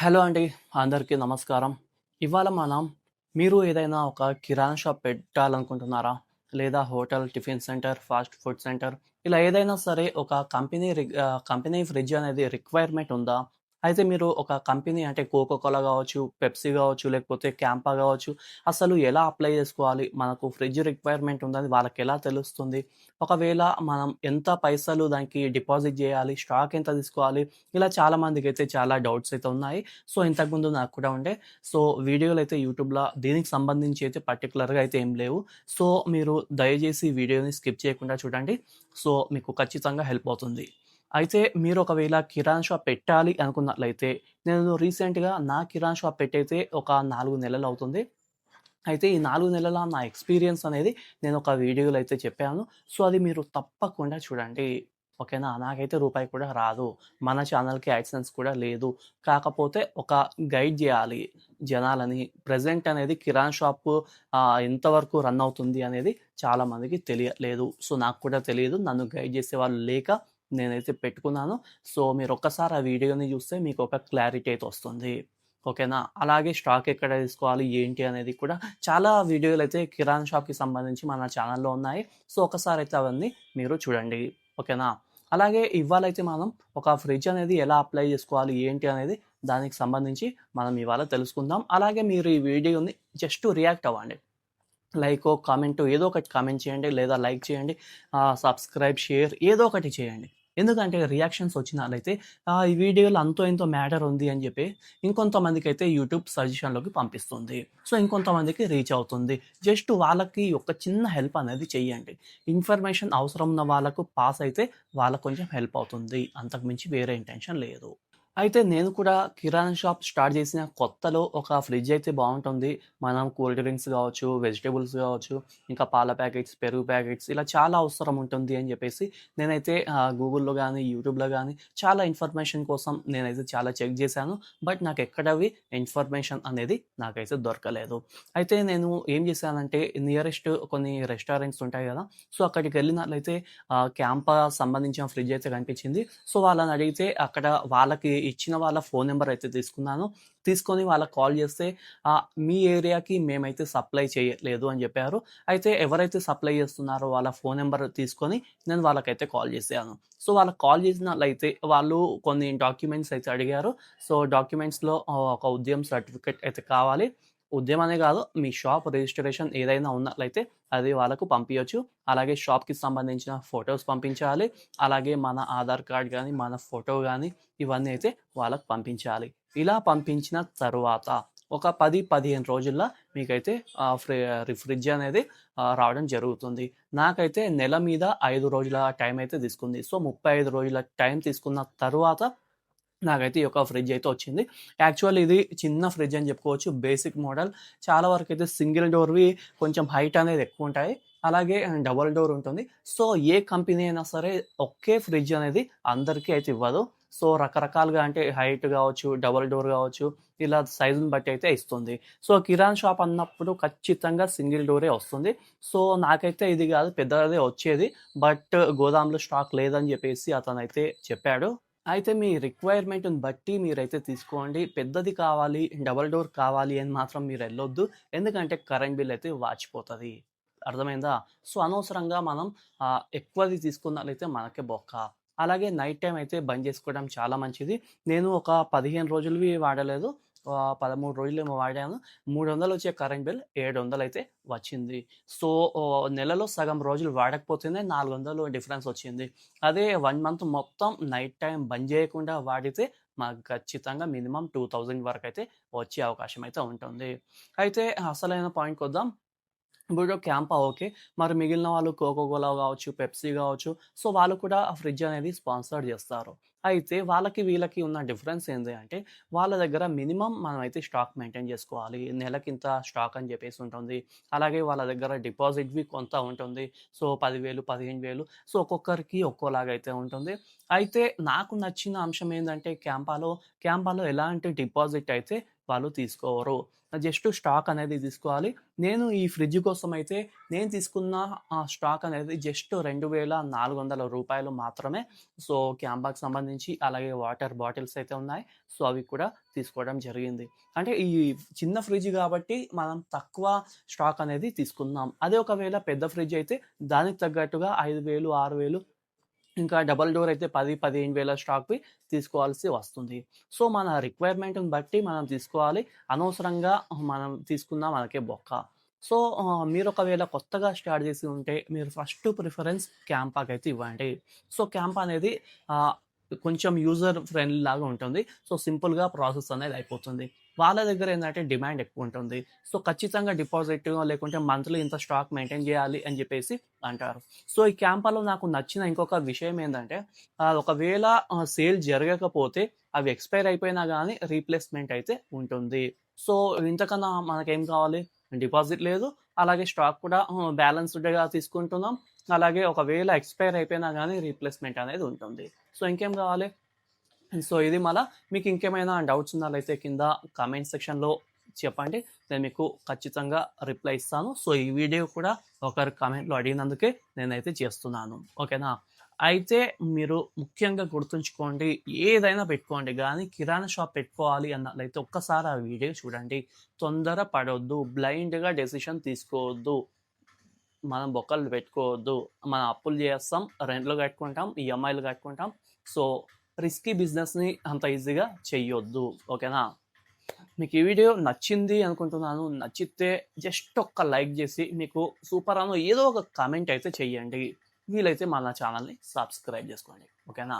Hello అండి. అందరికీ నమస్కారం. ఇవాళ మనం మీరు ఏదైనా ఒక కిరాణా షాప్ పెట్టాలనుకుంటున్నారా? లేదా hotel, tiffin centre, fast food centre ఇలా ఏదైనా సరే ఒక కంపెనీ ఫ్రిడ్జ్ అనేది రిక్వైర్మెంట్ ఉందా? అయితే మీరు ఒక కంపెనీ అంటే కోకో కోలా గావచ్చు, పెప్సీ గావచ్చు, లేకపోతే క్యాంపా గావచ్చు, అసలు ఎలా అప్లై చేసుకోవాలి? మనకు ఫ్రిడ్జ్ రిక్వైర్మెంట్ ఉందని వాళ్ళకెలా తెలుస్తుంది? ఒకవేళ మనం ఎంత పైసలు దానికి డిపాజిట్ జేయాలి? స్టాక్ ఎంత తీసుకోవాలి? ఇలా చాలామందికైతే చాలా డౌట్స్ అయితే ఉన్నాయి. సో, ఇంతకుముందు నాకు కూడా ఉండే. సో, వీడియోలయితే యూట్యూబ్‌లో దీనికి సంబంధించి అయితే పర్టిక్యులర్‌గా అయితే ఏం లేవు. సో, మీరు దయచేసి వీడియోని స్కిప్ చేయకుండా చూడండి. సో, మీకు ఖచ్చితంగా హెల్ప్ అవుతుంది. అయితే మీరు ఒకవేళ కిరాణా షాప్ పెట్టాలి అనుకున్నట్లయితే, నేను రీసెంట్‌గా నా కిరాణా షాప్ పెట్టయితే ఒక 4 నెలలవుతుంది. అయితే ఈ 4 నెలల నా ఎక్స్‌పీరియన్స్ అనేది నేను ఒక వీడియోలో అయితే చెప్పాను. సో, అది మీరు తప్పకుండా చూడండి. ఓకేనా? నాకైతే రూపాయి కూడా రాదు. మన ఛానెల్‌కి యాడ్‌సెన్స్ కూడా లేదు. కాకపోతే ఒక గైడ్ జేయాలి జనాలని. ప్రెజెంట్ అనేది కిరాణా షాపు ఎంతవరకు రన్ అవుతుంది అనేది చాలామందికి తెలియలేదు. సో, నాకు కూడా తెలీదు. నన్ను గైడ్ చేసేవాళ్ళు లేక నేనైతే పెట్టుకున్నాను. సో, మీరొక్కసారి ఆ వీడియోని చూస్తే మీకొక క్లారిటీ అయితే వస్తుంది. ఓకేనా? అలాగే స్టాక్ ఎక్కడ తీసుకోవాలి, ఏంటి అనేది కూడా చాలా వీడియోలయితే కిరాణా షాప్‌కి సంబంధించి మన ఛానెల్‌లో ఉన్నాయి. సో, ఒకసారయితే అవన్నీ మీరు చూడండి. ఓకేనా? అలాగే ఇవాళైతే మనం ఒక ఫ్రిడ్జ్ అనేది ఎలా అప్లై చేసుకోవాలి, ఏంటి అనేది దానికి సంబంధించి మనం ఇవాళ తెలుసుకుందాం. అలాగే మీరు ఈ వీడియోని జస్ట్ రియాక్ట్ అవ్వండి. లైకో, కామెంటో ఏదో ఒకటి కామెంట్ చేయండి. లేదా లైక్ చేయండి. సబ్స్క్రైబ్, షేర్ ఏదో ఒకటి చేయండి. ఎందుకంటే రియాక్షన్స్ వచ్చినట్లయితే ఈ వీడియోలో అంతో ఇంతో మ్యాటర్ ఉంది అని చెప్పి ఇంకొంతమందికైతే యూట్యూబ్ సజెషన్‌లోకి పంపిస్తుంది. సో, ఇంకొంతమందికి రీచ్ అవుతుంది. జస్ట్ వాళ్ళకి ఒక చిన్న హెల్ప్ అనేది చేయండి. ఇన్ఫర్మేషన్ అవసరం ఉన్న వాళ్ళకు పాస్ అయితే వాళ్ళకి కొంచెం హెల్ప్ అవుతుంది. అంతకు మించి వేరే ఇంటెన్షన్ లేదు. అయితే నేను కూడా కిరాణా షాప్ స్టార్ట్ చేసిన కొత్తలో ఒక ఫ్రిడ్జ్ అయితే బావుంటుంది. మనం కూల్ డ్రింక్స్ గావచ్చు, వెజిటబుల్స్ గావచ్చు, ఇంకా పాల ప్యాకెట్స్, పెరుగు ప్యాకెట్స్ ఇలా చాలా అవసరం ఉంటుంది అని జెప్పేసి నేనైతే గూగుల్‌లో గానీ, యూట్యూబ్‌లో గానీ చాలా ఇన్ఫర్మేషన్ కోసం నేనైతే చాలా చెక్ జేశాను. బట్ నాకెక్కడవి ఇన్ఫర్మేషన్ అనేది నాకైతే దొరకలేదు. అయితే నేను ఏం జేశానంటే నియరెస్ట్ కొన్ని రెస్టారెంట్స్ ఉంటాయి గదా! సో, అక్కడికెళ్ళినట్లయితే క్యాంపా సంబంధించిన ఫ్రిడ్జ్ అయితే కనిపించింది. సో, వాళ్ళని అడిగితే అక్కడ వాళ్ళకి ఇచ్చిన వాళ్ళ ఫోన్ నంబర్ అయితే తీసుకున్నాను. తీసుకొని వాళ్ళకి కాల్ చేస్తే మీ ఏరియాకి మేమైతే సప్లై చేయట్లేదు అని చెప్పారు. అయితే ఎవరైతే సప్లై చేస్తున్నారో వాళ్ళ ఫోన్ నంబర్ తీసుకొని నేను వాళ్ళకైతే కాల్ చేశాను. సో, వాళ్ళకి కాల్ చేసినట్లయితే వాళ్ళు కొన్ని డాక్యుమెంట్స్ అయితే అడిగారు. సో, డాక్యుమెంట్స్‌లో ఒక ఉద్యమ్ సర్టిఫికేట్ అయితే కావాలి. ఉద్యమ్ అనే కాదు, మీ షాప్ రిజిస్ట్రేషన్ ఏదైనా ఉన్నట్లయితే అది వాళ్ళకు పంపియొచ్చు. అలాగే షాప్‌కి సంబంధించిన ఫోటోస్ పంపించాలి. అలాగే మన ఆధార్ కార్డ్ గానీ, మన ఫోటో గానీ ఇవన్నీ అయితే వాళ్ళకి పంపించాలి. ఇలా పంపించిన తరువాత ఒక 10, 15 రోజుల్లో మీకైతే ఫ్రిడ్జ్ అనేది రావడం జరుగుతుంది. నాకైతే నెల మీద 5 రోజుల టైం అయితే తీసుకుంది. సో, 35 రోజుల టైం తీసుకున్న తరువాత నాకైతే ఈ యొక్క ఫ్రిడ్జ్ అయితే వచ్చింది. యాక్చువల్లీ ఇది చిన్న ఫ్రిడ్జ్ అని చెప్పుకోవచ్చు. Basic model. చాలా వరకైతే సింగిల్ డోర్‌వి కొంచెం హైట్ అనేది ఎక్కువుంటాయి. అలాగే డబుల్ డోర్ ఉంటుంది. సో, ఏ కంపెనీ అయినా సరే ఒకే ఫ్రిడ్జ్ అనేది అందరికీ అయితే ఇవ్వదు. సో, రకరకాలుగా అంటే హైట్ గావచ్చు, డబుల్ డోర్ గావచ్చు, ఇలా సైజుని బట్టి అయితే ఇస్తుంది. సో, కిరాణా షాప్ అన్నప్పుడు ఖచ్చితంగా సింగిల్ డోరే వస్తుంది. సో, నాకైతే ఇది గాదు పెద్దదే వచ్చేది. బట్ గోదాంలో స్టాక్ లేదని జెప్పేసి అతనైతే చెప్పాడు. అయితే మీ రిక్వైర్మెంట్‌ని బట్టి మీరైతే తీసుకోండి. పెద్దది కావాలి, డబుల్ డోర్ కావాలి అని మాత్రం మీరెళ్ళొద్దు. ఎందుకంటే కరెంట్ బిల్ అయితే వాచిపోతది. అర్థమైందా? సో, అనవసరంగా మనం ఎక్కువది తీసుకున్నట్లయితే మనకే బొక్క. అలాగే నైట్ టైమ్ అయితే బంద్ చేసుకోవడం చాలా మంచిది. నేను ఒక 15 రోజులవి వాడలేదు. 13 రోజులేమో వాడాను. 300 వచ్చే కరెంట్ బిల్ 700 అయితే వచ్చింది. సో, నెలలో సగం రోజులు వాడకపోతేనే 400 డిఫరెన్స్ వచ్చింది. అదే 1 మంత్ మొత్తం నైట్ టైమ్ బంద్ చేయకుండా వాడితే మాకు ఖచ్చితంగా మినిమమ్ 2000 వరకైతే వచ్చే అవకాశం అయితే ఉంటుంది. అయితే అసలైన పాయింట్‌కొద్దాం. ఇప్పుడు క్యాంపా ఓకే. మరి మిగిలిన వాళ్ళు కోకో కోలా గావచ్చు, పెప్సీ గావచ్చు. సో, వాళ్ళు కూడా ఆ ఫ్రిడ్జ్ అనేది స్పాన్సర్ జేస్తారు. అయితే వాళ్ళకి, వీళ్ళకి ఉన్న డిఫరెన్స్ ఏంది అంటే, వాళ్ళ దగ్గర మినిమమ్ మనమైతే స్టాక్ మెయింటైన్ జేసుకోవాలి. నెలకింత స్టాక్ అని జెప్పేసి ఉంటుంది. అలాగే వాళ్ళ దగ్గర డిపాజిట్‌వి కొంత ఉంటుంది. సో, 10,000, 15,000 సో, ఒక్కొక్కరికి ఒక్కోలాగా అయితే ఉంటుంది. అయితే నాకు నచ్చిన అంశం ఏందంటే క్యాంపాలో ఎలాంటి డిపాజిట్ అయితే వాళ్ళు తీసుకోరు. జస్ట్ స్టాక్ అనేది తీసుకోవాలి. నేను ఈ ఫ్రిడ్జ్ కోసమైతే నేను తీసుకున్న స్టాక్ అనేది జస్ట్ రూ. 2,400 మాత్రమే. సో, క్యాంపాకి సంబంధించి సంబంధించి అలాగే వాటర్ బాటిల్స్ అయితే ఉన్నాయి. సో, అవి కూడా తీసుకోవడం జరిగింది. అంటే ఈ చిన్న ఫ్రిడ్జ్ కాబట్టి మనం తక్కువ స్టాక్ అనేది తీసుకున్నాం. అదే ఒకవేళ పెద్ద ఫ్రిడ్జ్ అయితే దానికి తగ్గట్టుగా 5,000, 6,000 ఇంకా డబుల్ డోర్ అయితే 10, 15,000 స్టాక్‌వి తీసుకోవాల్సి వస్తుంది. సో, మన రిక్వైర్మెంట్‌ని బట్టి మనం తీసుకోవాలి. అనవసరంగా మనం తీసుకున్నా మనకే బొక్క. సో, మీరొకవేళ కొత్తగా స్టార్ట్ చేసి ఉంటే మీరు ఫస్ట్ ప్రిఫరెన్స్ క్యాంపాకైతే ఇవ్వండి. సో, క్యాంప్ అనేది ఆహ్, కొంచెం యూజర్ ఫ్రెండ్లీ లాగా ఉంటుంది. సో, సింపుల్‌గా ప్రాసెస్ అనేది అయిపోతుంది. వాళ్ళ దగ్గర ఏందంటే డిమాండ్ ఎక్కువుంటుంది. సో, ఖచ్చితంగా డిపాజిట్ లేకుంటే మంత్లీ ఇంత స్టాక్ మెయింటైన్ చేయాలి అని చెప్పేసి అంటారు. సో, ఈ క్యాంపాలో నాకు నచ్చిన ఇంకొక విషయం ఏందంటే ఒకవేళ సేల్ జరగకపోతే అవి ఎక్స్‌పైర్ అయిపోయినా గానీ రీప్లేస్‌మెంట్ అయితే ఉంటుంది. సో, ఇంతకన్నా మనకేం కావాలి? డిపాజిట్ లేదు. అలాగే స్టాక్ కూడా బ్యాలెన్స్‌డ్‌గా తీసుకుంటున్నాం. అలాగే ఒకవేళ ఎక్స్‌పైర్ అయిపోయినా గానీ రీప్లేస్‌మెంట్ అనేది ఉంటుంది. సో, ఇంకేం కావాలి? సో, ఇది మళ్ళా మీకు ఇంకేమైనా డౌట్స్ ఉన్నట్లయితే కింద కామెంట్ సెక్షన్‌లో చెప్పండి. నేను మీకు ఖచ్చితంగా రిప్లై ఇస్తాను. సో, ఈ వీడియో కూడా ఒకరు కామెంట్‌లో అడిగినందుకే నేనైతే చేస్తున్నాను. ఓకేనా? అయితే మీరు ముఖ్యంగా గుర్తుంచుకోండి, ఏదైనా పెట్టుకోండి గానీ కిరాణా షాప్ పెట్టుకోవాలి అన్నట్లయితే ఒక్కసారి ఆ వీడియో చూడండి. తొందర పడొద్దు. బ్లైండ్‌గా డెసిషన్ తీసుకోవద్దు. మనం బొక్కలు పెట్టుకోవద్దు. మనం అప్పులు చేస్తాం, రెంట్‌లు కట్టుకుంటాం, ఈఎంఐలు కట్టుకుంటాం. సో, రిస్కీ బిజినెస్‌ని అంత ఈజీగా చెయ్యొద్దు. ఓకేనా? మీకు ఈ వీడియో నచ్చింది అనుకుంటున్నాను. నచ్చితే జస్ట్ ఒక్క లైక్ చేసి మీకు సూపర్ అనో ఏదో ఒక కామెంట్ అయితే చెయ్యండి. వీలైతే మన ఛానల్‌ని సబ్స్క్రైబ్ చేసుకోండి. ఓకేనా?